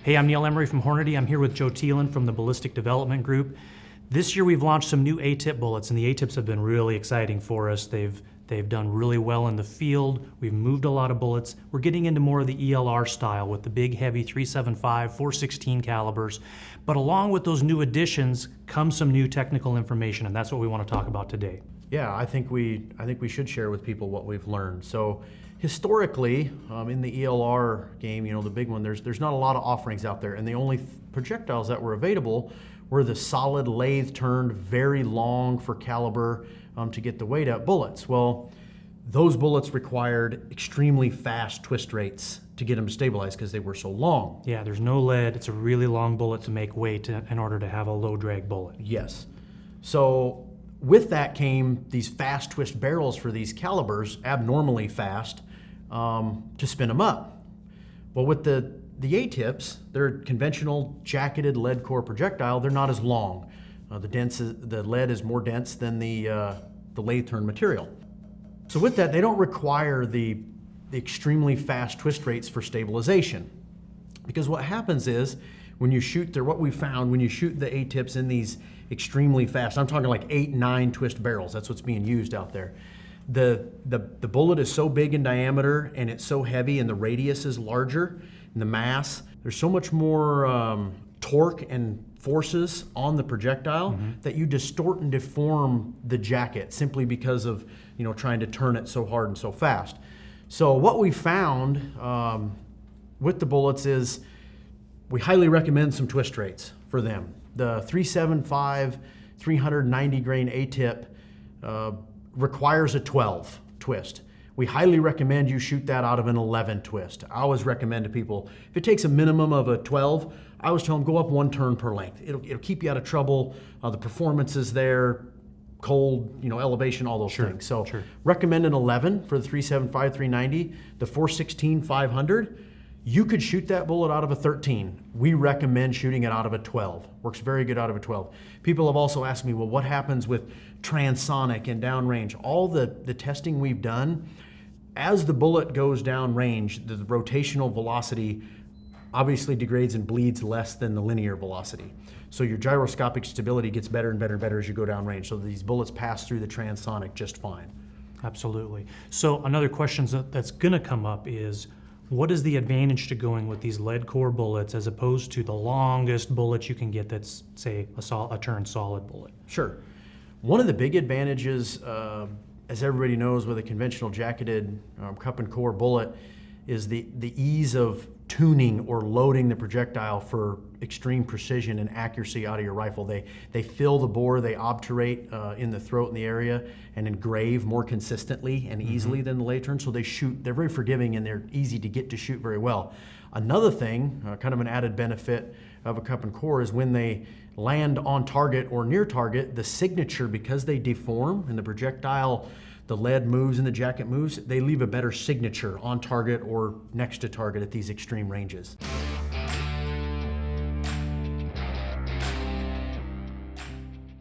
Hey, I'm Neil Emery from Hornady. I'm here with Joe Thielen from the Ballistic Development Group. This year we've launched some new A-tip bullets, and the A-tips have been really exciting for us. They've done really well in the field. We've moved a lot of bullets. We're getting into more of the ELR style with the big, heavy 375, 416 calibers. But along with those new additions comes some new technical information, and that's what we want to talk about today. Yeah, I think we should share with people what we've learned. So historically, in the ELR game, the big one, there's not a lot of offerings out there, and the only projectiles that were available were the solid lathe turned, very long for caliber to get the weight up bullets. Well, those bullets required extremely fast twist rates to get them to stabilize because they were so long. Yeah, there's no lead. It's a really long bullet to make weight in order to have a low drag bullet. Yes. So with that came these fast twist barrels for these calibers, abnormally fast, to spin them up. Well, with the A-tips, they're conventional jacketed lead core projectile. They're not as long. The lead is more dense than the lathe turn material. So with that, they don't require the extremely fast twist rates for stabilization. Because what happens is, when you shoot what we found, when you shoot the A-tips in these extremely fast, I'm talking like 8, 9 twist barrels, that's what's being used out there. The bullet is so big in diameter and it's so heavy and the radius is larger and the mass, there's so much more torque and forces on the projectile that you distort and deform the jacket simply because of trying to turn it so hard and so fast. So what we found with the bullets is we highly recommend some twist rates for them. The 375 390 grain A-tip requires a 12 twist. We highly recommend you shoot that out of an 11 twist. I always recommend to people, if it takes a minimum of a 12, I always tell them go up 1 turn per length. It'll keep you out of trouble. The performance is there, cold, elevation, all those things. So recommend an 11 for the 375 390. The 416 500, you could shoot that bullet out of a 13. We recommend shooting it out of a 12. Works very good out of a 12. People have also asked me, well, what happens with Transonic and downrange? All the testing we've done, as the bullet goes downrange, the rotational velocity obviously degrades and bleeds less than the linear velocity. So your gyroscopic stability gets better and better and better as you go downrange. So these bullets pass through the transonic just fine. Absolutely. So another question that's gonna come up is, what is the advantage to going with these lead core bullets as opposed to the longest bullet you can get that's, say, a turned solid bullet? Sure. One of the big advantages, as everybody knows with a conventional jacketed cup and core bullet, is the ease of tuning or loading the projectile for extreme precision and accuracy out of your rifle. They fill the bore, they obturate in the throat and the area and engrave more consistently and easily than the lathe turn, so they're very forgiving and they're easy to get to shoot very well. Another thing, kind of an added benefit of a cup and core, is when they land on target or near target, the signature, because they deform and the projectile, the lead moves and the jacket moves, they leave a better signature on target or next to target at these extreme ranges.